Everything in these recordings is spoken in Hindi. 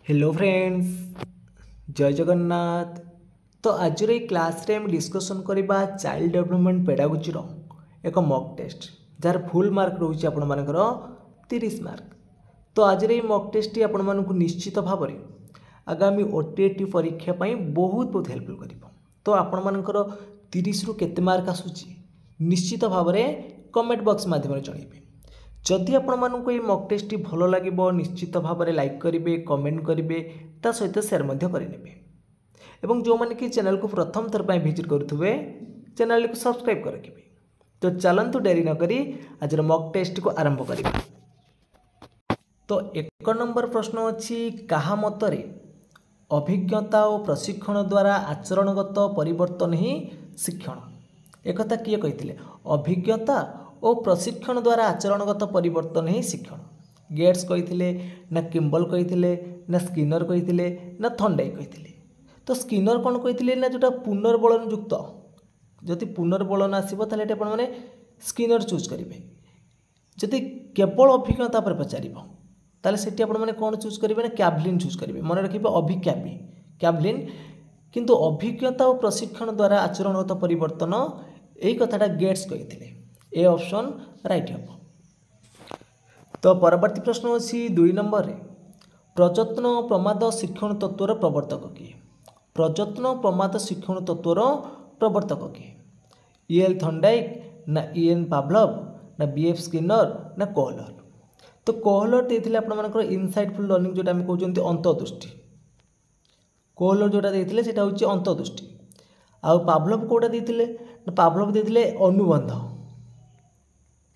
हेलो फ्रेंड्स, जय जगन्नाथ। तो आज क्लास रे हम डिस्कसन करबा चाइल्ड डेवलपमेंट पेडागोजी एक मॉक टेस्ट जार फुल मार्क रोचे आपण मानकर 30 मार्क। तो आज मॉक टेस्ट आपण मानकु निश्चित भाव में आगामी ओटीटी परीक्षा पाई बहुत हेल्पफुल कर। तो आपण मानकर 30 रु केते मार्क आसुची निश्चित भाव में कमेंट बॉक्स माध्यम जनइबे। जदि आपण मानक ये मॉक टेस्ट भल लगे निश्चित भाव में लाइक करेंगे, कमेंट करेंगे, ता सहित शेयर करेंगे। एवं जो मैंने कि चैनल को प्रथम थर पर विजिट करुवे चैनल को सब्सक्राइब कर रखिए। तो चलतु डेरी नक आज मॉक टेस्ट को आरंभ करिए। तो एक नंबर प्रश्न अच्छी कहा मतरे अभिज्ञता और प्रशिक्षण द्वारा आचरणगत परिवर्तन ही शिक्षण। एक कथा किए कही अभिज्ञता और प्रशिक्षण द्वारा आचरणगत परिवर्तन ही शिक्षण। गेट्स कही ना किम्बल कही ना स्किनर कही ना थंडाई कही। तो स्किनर कौन कही ना जोटा पुनर्बलन युक्त जदि पुनर्बलन आसो ताले मैंने स्किनर चूज करेंगे। जदि केवल अभिज्ञता पर पचार ताले सेठी आपण मैंने कौन चूज करेंगे ना कैवलिन चूज करेंगे। मन रखिए अभिक्याबी कैवलिन। किंतु अभिज्ञता और प्रशिक्षण द्वारा आचरणगत परिवर्तन यही कथाटा गेट्स कही। ए ऑप्शन राइट हम। तो परवर्ती प्रश्न अच्छी 2 नंबर रे प्रजत्न प्रमाद शिक्षण तत्वर प्रवर्तक किए। प्रजत्न प्रमाद शिक्षण तत्वर प्रवर्तक किए? ईएल थंडाइक ना ईएन पावलोव ना बीएफ स्किनर ना कोहलर। तो कोहलर देते आपर इनसाइटफुल लर्निंग जोटा आम कहते अंतर्दृष्टि। कोहलर जोटा देते सेटा हूँ अंतर्दृष्टि। आउ पावलोव कौटा देते पावलोव देते अनुबंध।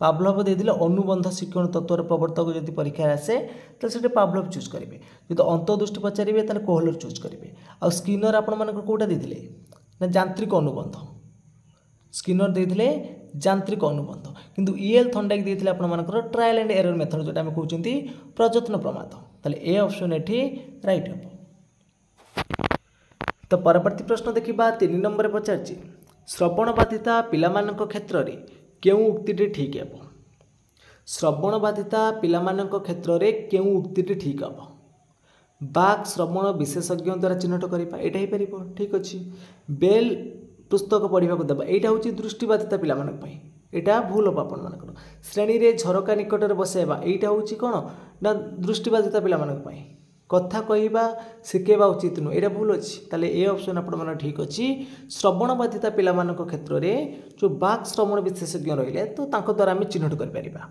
पावलोव देते अनुबंध शिक्षण तत्वर प्रवर्तक जब परीक्षा आसे तो से पावलोव चूज करेंगे। जो अंतर्दृष्टि पचारे तो कोहलर चूज करेंगे। आ स्किनर आपण मान कौटा देते ना यांत्रिक अनुबंध। स्किनर देते यांत्रिक अनुबंध। किंतु ईएल थंडाइक देते आपर ट्रायल एंड एरर मेथड जोटा आम कहते प्रजत्न प्रमाद। ताले ए ऑप्शन एठी राइट हम। तो परवर्ती प्रश्न देखा 3 नंबर पचार श्रवण बाधिता पिलामानक क्षेत्र में केउं उक्तिटी ठीक है? श्रवण बाधिता पिलामानक क्षेत्र में केउं उक्तिटी ठीक हम? बाक श्रवण विशेषज्ञ द्वारा चिन्हट करवा यहाँ हो पार। ठीक अच्छे बेल पुस्तक पढ़ा देवा यहाँ हूँ दृष्टिबाधिता पिलामानक यहाँ भूल हम आपण मानकर। श्रेणी रे झरका निकट में बसाइबा यहाँ हूँ कौन ना दृष्टिबाधिता पिलामानक कथा कहवा शिखेबा उचित नुह यहाँ भूल अच्छी। ताले ए ऑप्शन आपण मन ठीक अच्छी। श्रवण बाधिता पिलामानक क्षेत्र में जो बाक श्रवण विशेषज्ञ रहिले तो तांको द्वारा आम चिन्हट कर परिबा।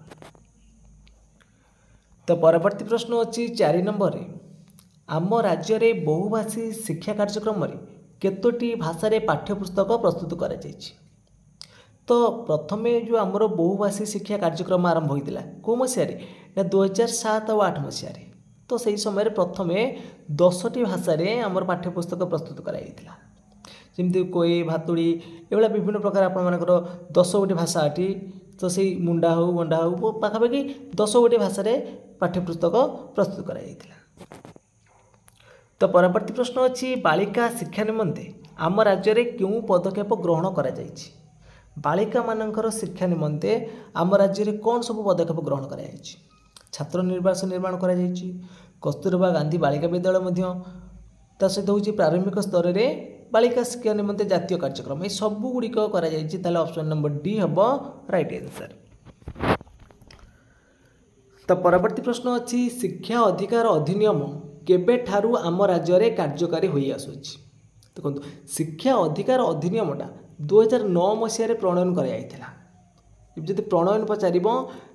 तो परवर्ती प्रश्न अच्छी 4 नंबर रे आम राज्य में बहुभाषी शिक्षा कार्यक्रम में केतोटी भाषा रे पाठ्यपुस्तक प्रस्तुत करा जायछि? तो प्रथमे जो आमर बहुभाषी शिक्षा कार्यक्रम आरंभ होता कौ मसीह ना 2007 और 2008 मसीह। तो सही समय प्रथमे 10टी भाषा रे आमर पाठ्यपुस्तक प्रस्तुत कराइला। जमती कोई भातुड़ी एभला विभिन्न प्रकार आपण मानकर 10 गोटी भाषा अटी। तो सही मुंडा हो गंडा हो पाखापाखि 10 गोटी भाषा रे पाठ्यपुस्तक प्रस्तुत कराइला। तो परवर्ती प्रश्न अच्छी बालिका शिक्षा निमंते आम राज्य में क्यों पदक्षेप ग्रहण करा जायछि? बालिका मानकर शिक्षा निमंते आम राज्य में कौन सब पदक्षेप ग्रहण करा जायछि? छात्र निवास निर्माण करा जायछि, कस्तूरबा गांधी बालिका विद्यालय ता सहित हूँ प्रारंभिक स्तर में बालिका शिक्षा निमंते जातीय कार्यक्रम ये सबू गुड़िक कर ऑप्शन नंबर डी हम राइट आंसर। तो परवर्ती प्रश्न अच्छी शिक्षा अधिकार अधिनियम केबे ठारू आम राज्य में कार्यकारी हो आसुछि? देखो शिक्षा अधिकार अधिनियमटा 2009 मसीह प्रणयन कराइला। जब प्रणयन पचार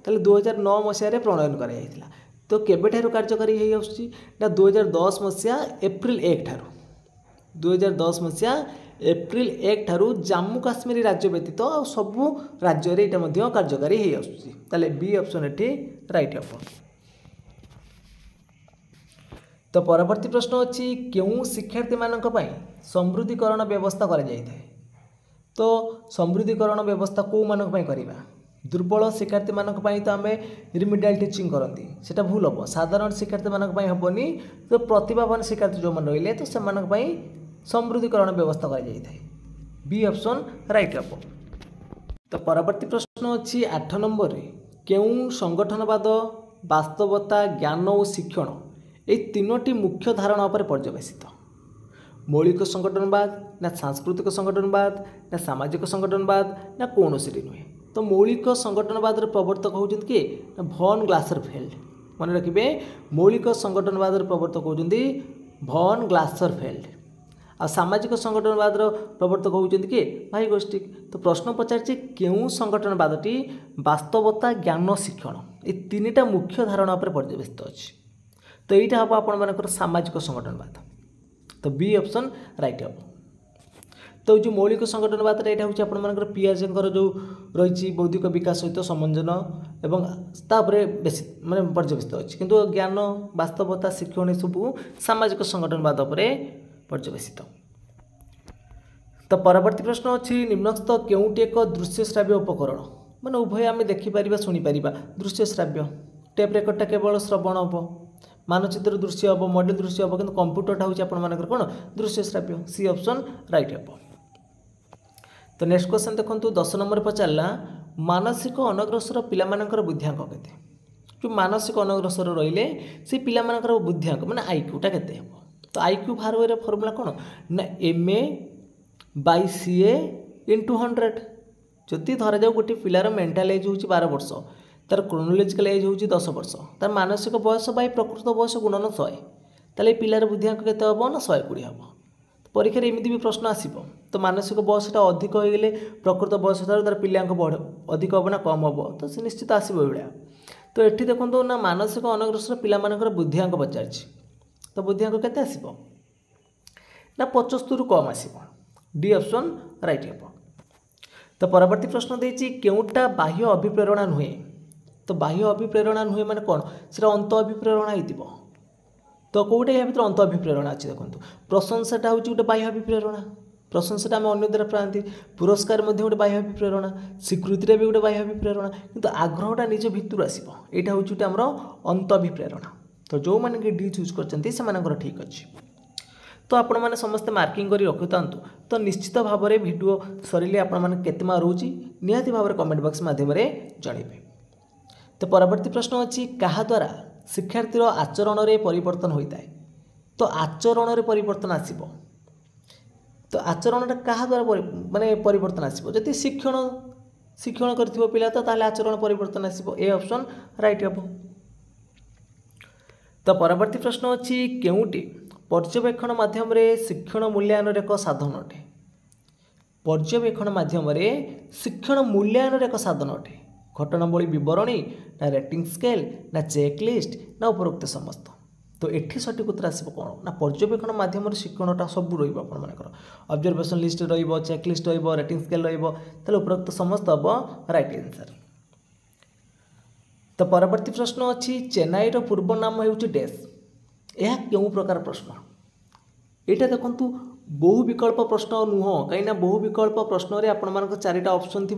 ताले 2009 मसीह प्रणयन कराइला। तो केबे ठारू कार्यकारी हो आसुछि ना 2010 मसीहा एप्रिल 1 ठारू। 2010 मसीहा एप्रिल 1 ठारू जम्मू काश्मीर राज्य व्यतीत आ सबू राज्य में यहाँ कार्यकारी हो आसुछि। ताले बी ऑप्शन एठी राइट हम। तो परवर्ती प्रश्न अच्छी क्यों शिक्षार्थी मानक पई समृद्धीकरण व्यवस्था करा जायଥାଏ? तो समृद्धीकरण व्यवस्था कौ मानक पई करिबा? दुर्बल शिक्षार्थी मानक पई तो आमे रिमिडियल टीचिंग करती सेटा भूल हम। साधारण शिक्षार्थी मानक पई हबनी। तो प्रतिभावान शिक्षार्थी जो मन रहिले तो से मानक पई समृद्धीकरण व्यवस्था करा जायଥାଏ। बी ऑप्शन राइट हम। तो परवर्ती प्रश्न अच्छी 8 नंबर रे केउं संगठनवाद वास्तवता ज्ञान और शिक्षण এই তিনোটি মুখ্য ধাरणा पर पर्यवेसित मौलिक संगठनवाद ना सांस्कृतिक संगठनवाद ना सामाजिक संगठनवाद ना कौन नुहे। तो मौलिक संगठनवाद प्रवर्तक होती किए ना भन ग्लासरफेल्ड। मन रखिए मौलिक संगठनवाद प्रवर्तक होती भन ग्लासरफेल्ड। आ सामाजिक संगठनवाद प्रवर्तक होती किए भाई गोष्ठी। तो प्रश्न पचार क्यों संगठनवादी वास्तवता ज्ञान शिक्षण ये तीनटा मुख्य धारणा पर पर्यवेसित अच्छी। तो यहाँ हम आपण मानकर सामाजिक संगठनवाद। तो बी ऑप्शन राइट हम। तो जो मौलिक संगठनवाद यहाँ हूँ आपर पियाजेंकर जो रही बौद्धिक विकास सहित समंजन एवं तापर बेसी माने पर्यवेसित अच्छी। किंतु ज्ञान वास्तवता शिक्षण सब सामाजिक संगठनवाद पर पर्यवेसित। तो परवर्ती प्रश्न अच्छी निम्नस्थ केउटी एक दृश्य श्राव्य उपकरण माने उभय आम देखिपर शुणिपर दृश्य श्राव्य। टेप रेकर्डटा केवल श्रवण हम मानचित्र दृश्य हम मॉडल दृश्य हम कि कंप्यूटरटा हूँ आपर कौन दृश्य श्राव्य। सी ऑप्शन राइट हम। तो नेक्स्ट क्वेश्चन देखो 10 नंबर पचारा मानसिक अनग्रसर पिलामानकर बुद्धिआंक केते। जो मानसिक अनग्रसर रहिले से पिलामानकर बुद्धिआंक माने आईक्यूटा केते हम। तो आईक्यू बाहर होइरा फॉर्मूला कौन ना MA/CA × 100। जदि धरा जाऊ गोटे पिलार मेंटाल एज हूँ 12 वर्ष तार क्रोनोलॉजिकल एज हूँ 10 वर्ष तार मानसिक बयस बाई प्रकृत बयस गुणन 100 ताले पिलार बुद्धिआंक केते हम ना 120 हम। परीक्षा एमती भी प्रश्न आसो। तो मानसिक बयसटा अधिक हो गले प्रकृत बयस तार पिलांक अधिक हम ना कम हम तो से निश्चित आसो भाया। तो ये देखो ना मानसिक अनग्रसर पिलामानकर बुद्धिआंक पचार। तो बुद्धिआंक केते आसीबो ना 75 कम आसीबो। डी ऑप्शन राइट हम। तो परवर्ती प्रश्न देछि केउटा बाह्य अभिप्रेरणा नुहे। तो बाह्य अभिप्रेरणा नुहे माने कौन से अंत अभिप्रेरणा होइतिबो। तो कौटे या भीतर अंत अभिप्रेरणा अच्छी देखो प्रशंसाटा हूँ गोटे बाह्य अभिप्रेरणा। प्रशंसाटा आम अन्य द्वारा पाती पुरस्कार गोटे बाह्य अभिप्रेरणा स्वीकृति भी गोटे बाह्य अभिप्रेरणा किंतु आग्रहटा निज भितर आसो यहाँ हूँ गोटे आमर अंत अभिप्रेरणा। तो जो मैंने डी चूज कर ठीक अच्छे। तो आपण मैंने समस्ते मार्किंग कर रखि था। तो निश्चित भाव में वीडियो सरिले आपण मैंने केते मार्क रोची निहाती भाव में कमेंट बॉक्स माध्यम जनइबे। तो परवर्ती प्रश्न अच्छी क्या द्वारा शिक्षार्थीर आचरण में परिवर्तन होता है। तो आचरण में परिवर्तन आसो। तो आचरणटा क्या द्वारा माने परिवर्तन आसो जदि शिक्षण कर पिला तो ताले आचरण परिवर्तन आसो। ए ऑप्शन राइट हम। तो परवर्ती प्रश्न अच्छी केउटी पर्यवेक्षण माध्यम शिक्षण मूल्यांकन एक साधन अटे। पर्यवेक्षण माध्यम शिक्षण मूल्यांकन एक साधन अटे। घटनावली बरणी ना रेटिंग स्केल ना चेकलिस्ट ना उपरोक्त समस्त। तो ये सठिक उत्तर आसो कौन ना पर्यवेक्षण माध्यम शिक्षणटा सब रही ऑब्जर्वेशन लिस्ट रही चेकलिस्ट रही रेटिंग स्केल रही उपरोक्त समस्त हम राइट आंसर। तो परवर्ती प्रश्न अच्छी चेन्नईर पूर्व नाम हूँ डेस। यह क्यों प्रकार प्रश्न यहाँ देखूँ बहु विकल्प प्रश्न नुह कहीं बहु विकल्प प्रश्न में आपण मान 4टा ऑप्शन थी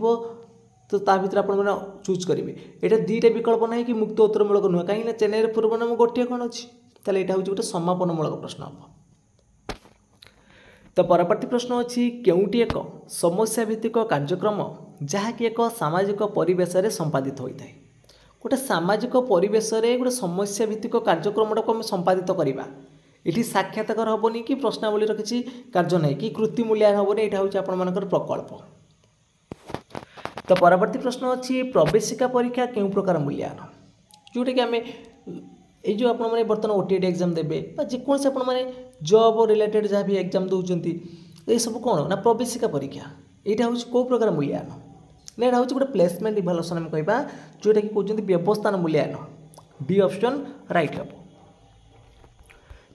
तो ता भीतर आपण मैंने चूज करेंगे। यहाँ 2टा विकल्प ना कि मुक्त उत्तरमूलक नुह कहीं चेन्नईर पूर्व नाम गोटे कौन अच्छी ताले यहाँ हूँ गोटे समापनमूलक प्रश्न हम। तो परवर्ती प्रश्न अच्छी केउटी एक समस्या भित्तिक कार्यक्रम जहाँकि एक सामाजिक परिवेश संपादित होता है। गोटे सामाजिक परिवेश गोटे समस्या भित्तिक कार्यक्रमटा को आम संपादित करवा ये साक्षात्कार हेनी कि प्रश्नावलीर किसी कार्य ना कि कृति मूल्यांकन हेनी यहाँ हूँ आपर प्रकल्प। तो परवर्ती प्रश्न अच्छी प्रवेशिका परीक्षा क्यों प्रकार मूल्यांकन जोटा कि आम ये आप बर्तमान OTET एग्जाम देवे जेकोसी आपने जॉब रिलेटेड जहाँ भी एग्जाम दौरान ये सब कौन ना प्रवेशिका परीक्षा यहाँ हूँ कौ प्रकार मूल्यांकन ना यहाँ हूँ गोटे प्लेसमेंट इभालुएसन आम कह जोटा कि कहते व्यवस्थान मूल्यांकन। डी ऑप्शन राइट हम।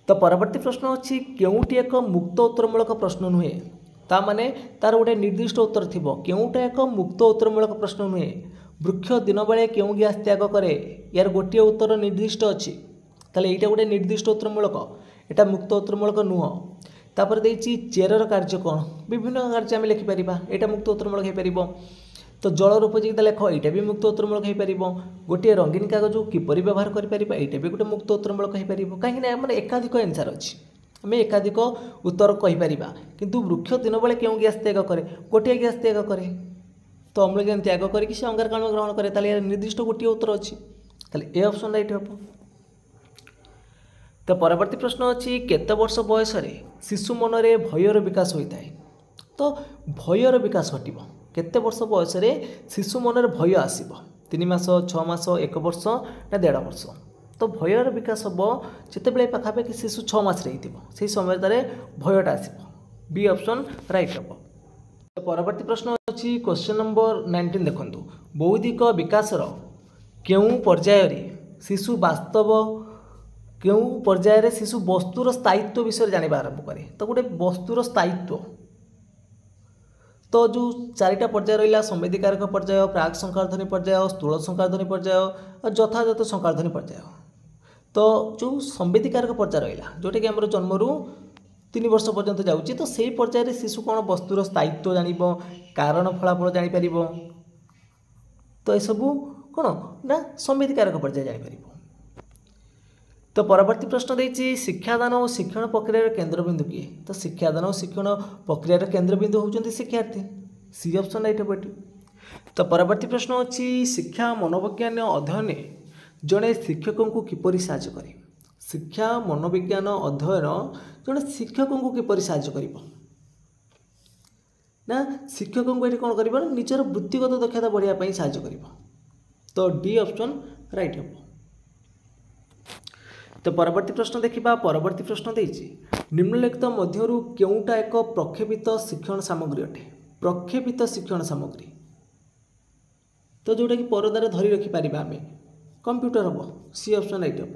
तो परवर्ती प्रश्न अच्छी केउटी एक मुक्त उत्तरमूलक प्रश्न नुहे ता माने तार गोटे निर्दिष्ट उत्तर थी केउटा एक मुक्त उत्तरमूलक प्रश्न नुहे वृक्ष दिन बेले क्यों गैस त्याग करे यार गोटे उत्तर निर्दिष्ट अच्छी ताले यहाँ गोटे निर्दिष्ट उत्तरमूलक यहाँ मुक्त उत्तरमूलक नुह। तापर देछि चेरर कार्य कौन विभिन्न कार्य आम लिखिपर यहाँ मुक्त उत्तरमूलक हो पार। तो जल उपयोगिता लेख यहाँ भी मुक्त उत्तरमूलक हो पार। गोटे रंगीन कागज किपरि व्यवहार करें यहाँ भी गोटे मुक्त उत्तरमूलक हो पार कहीं एकाधिक आंसर अच्छी आम एकाधिक उत्तर कहीपर किंतु वृक्ष दिन बेले क्यों गैस त्याग करे गोटे गैस त्याग करे तो अम्लजान त्याग करके से अंगारकाम्ल ग्रहण करे निर्दिष्ट गोटे उत्तर अच्छी ए ऑप्शन राइट हम। तो परवर्ती प्रश्न अच्छी केते वर्ष बयस शिशु मन में भयर विकास होता है। तो भयर विकास घटव केते वर्ष बयस शिशु मन में भय आसब 3 मास 6 मास 1 वर्ष ना 1.5 वर्ष। तो भयर विकास हम जिते पाखापाखि शिशु 6 मास से समय भयटा आसब। बी ऑप्शन राइट हम। तो परवर्ती प्रश्न अच्छी क्वेश्चन नंबर 19 देखु बौद्धिक विकासर केउं पर्यायर शिशु वास्तव केउं पर्यायर शिशु वस्तुर स्थायित्व विषय जानवा आरंभ करे। तो गोटे वस्तुर स्थायित्व तो जो 4टा पर्याय रहा संवेदीकारक पर्याय प्राक संकारध्वनि पर्याय स्थूल संकारध्वनि पर्याय और यथायथ संकारध्वनि पर्याय। तो जो संवेदीकारक पर्याय रहा जोटा कि आम जन्मरू 3 वर्ष पर्यंत जाऊँगी तो से पर्यायर शिशु कौन वस्तुर स्थायित्व जान कारण फलाफल जापर। तो यह सबू कौन ना संवेदीकारक पर्याय जापर। तो परवर्ती प्रश्न देती शिक्षादान और शिक्षण प्रक्रिया केन्द्रबिंदु किए। तो शिक्षादान और शिक्षण प्रक्रिया केन्द्रबिंदु होती शिक्षार्थी। सी ऑप्शन राइट हम ये। तो परवर्ती प्रश्न अच्छी शिक्षा मनोविज्ञान अध्ययन जड़े शिक्षकों को किपरि साहाय्य करे। शिक्षा मनोविज्ञान अध्ययन जड़े शिक्षकों को किपरि साहाय्य करिबो ना शिक्षकों को ये कौन कर निजर वृत्तिगत दक्षता बढ़ाई साहाय्य करिबो। तो डी ऑप्शन राइट हम। तो परवर्ती प्रश्न देखा परवर्ती प्रश्न देती निम्नलिखित मध्यरु केउटा एक प्रक्षेपित शिक्षण सामग्री अटे। प्रक्षेपित शिक्षण सामग्री तो जोटा कि परदार धरी रखिपर आम कंप्यूटर हम। सी ऑप्शन राइट हम।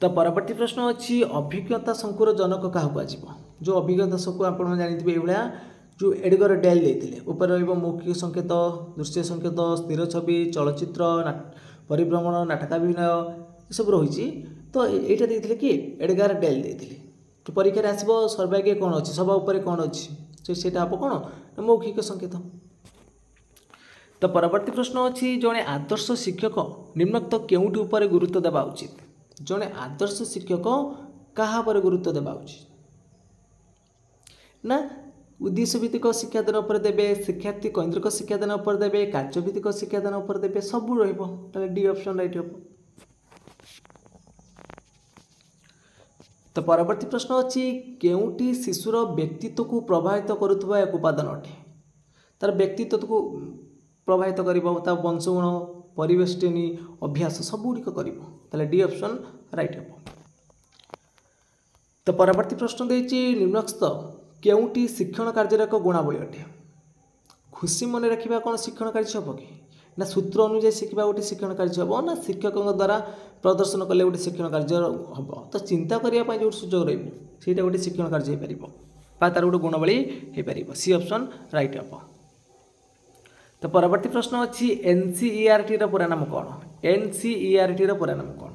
तो परवर्ती प्रश्न अच्छी अभिज्ञता संकुर जनक क्या कह। जो अभिज्ञता संकुर आप जानते ये जो एडगर डेल देते ऊपर मौखिक संकेत दृश्य संकेत स्थिर छवि चलचित्र परिभ्रमण नाटकाभिनय सब रही। तो यहाँ देते कि एडगार डेल देते तो परीक्षा आसब सर्वाग्य कौन अच्छी सभा उपर कौन अच्छी से हम कौन मौखिक संकेत। तो परवर्ती प्रश्न अच्छी जड़े आदर्श शिक्षक निम्नलिखित केउटी उपर गुरुत्व देवा उचित। जड़े आदर्श शिक्षक क्या पर गुरुत्व देवा उचित ना उद्देश्य भित्तिक शिक्षादान उपर देवे शिक्षार्थी केन्द्रिक शिक्षादान उपर देवे कार्यभित्तिक शिक्षादान उपर देवे सबू रही। डी ऑप्शन राइट हम। तो परवर्ती प्रश्न अच्छी केउटी शिशुर व्यक्तित्व को प्रभावित करुवा एक उपादान अटे। तार व्यक्तित्व को प्रभावित कर वंशगुण परिवेष्टिनी अभ्यास सबुଗୁଡ଼ିक कर। डी ऑप्शन राइट हम। तो परवर्ती प्रश्न देती निम्नलिखित केउटी शिक्षण कार्य एक गुणावली अटे। खुशी मन रखा कौन शिक्षण कार्य हम कि ना सूत्र अनुଯାयी शिखा गोटे शिक्षण कार्य हम ना शिक्षकों द्वारा प्रदर्शन कले गोटे शिक्षण कार्य हम। तो चिंता करने जो सुजोग रहा गोटे शिक्षण कार्य हो पार तार गोटे गुणवली हो पार। सी ऑप्शन राइट हम। तो परवर्ती प्रश्न अच्छी एनसीईआरटी पूरा नाम कौन। एनसीईआरटी पूरा नाम कौन।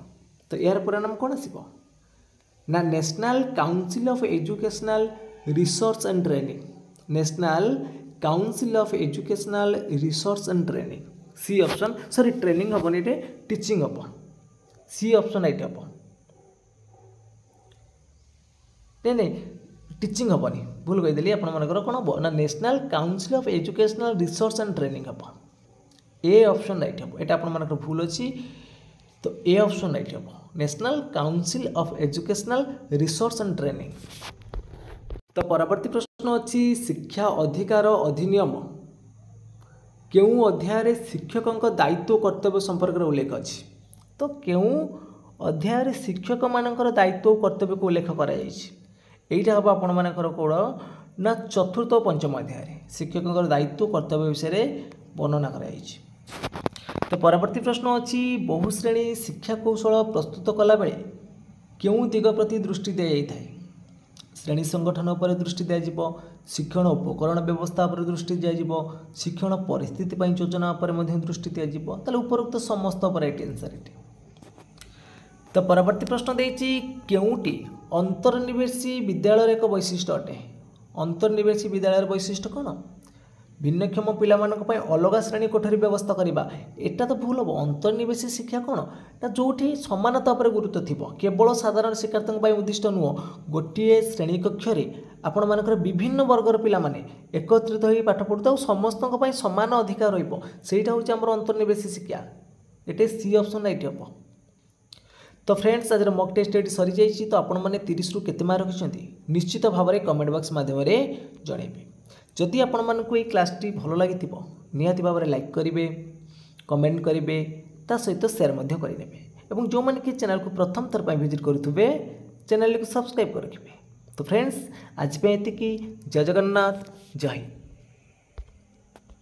तो यार पूरा नाम कौन आसब ना national council of educational research and training. National council of educational research and training. C option sorry training हम ये टीचिंग हम। सी ऑप्शन राइट हम। नहीं टीचिंग हेनी भूल कहीदेली आपर कौन हम ना national council of educational research and training हम। ए ऑप्शन राइट हम। यहाँ आपर भूल अच्छी तो ए ऑप्शन राइट हम national council of educational research and training. तो परवर्ती प्रश्न अच्छी शिक्षा अधिकार अधिनियम केउं अध्याय शिक्षकों दायित्व कर्तव्य संपर्क में उल्लेख अच्छी। तो केउं अध्याय शिक्षक मानकर दायित्व कर्तव्य को उल्लेख कराइए हम आपण मानकर कौन ना चतुर्थ और पंचम अध्याय शिक्षकों दायित्व कर्तव्य विषय वर्णना कराई। तो परवर्ती प्रश्न अच्छी बहुश्रेणी शिक्षा कौशल प्रस्तुत कला बेले केउं दिग प्रति दृष्टि दी जाए। श्रेणी संगठन पर दृष्टि दिज्व शिक्षण उपकरण व्यवस्था पर दृष्टि दिज्व शिक्षण परिस्थिति योजना पर दृष्टि दिज्व ताले उपरोक्त समस्त राइट आंसर। तो परवर्ती प्रश्न देती केउटी अंतर्निवेशी विद्यालय एक वैशिष्ट्य अटे। अंतर्निवेशी विद्यालय वैशिष्ट्य कौन भिन्नक्षम पाई अलग श्रेणी कोठरी व्यवस्था करवा एटा तो भूल हम। अंतर्निवेशी शिक्षा कौन ना जोठी समानता पर गुरुत्व थी केवल साधारण शिक्षार्थी उद्दिष्ट नुह गोटे श्रेणी कक्ष आपण मानकर विभिन्न वर्गर पिला माने एकत्रित हो पाठ पढ़ुता समस्त सामान अधिकार रहा हूँ अंतर्निवेशी शिक्षा। ये सी ऑप्शन राइट हम। तो फ्रेंड्स आज मॉक टेस्ट ये सरी जाइए। तो आपण मैंने 30 रु केते मार्क रखिंट निश्चित भाव में कमेंट बॉक्स माध्यम जनइबे। जदि आपण मानक ये क्लासटी भल लगी निहाती भाव में लाइक करेंगे, कमेंट करेंगे, ता सहित सेयार करेंगे और जो मैंने कि चैनल को प्रथम थर पर विजिट करुवे चैनल को सब्सक्राइब कर रखिए। तो फ्रेंड्स आज पे एतिकी। जय जगन्नाथ, जय हिंद।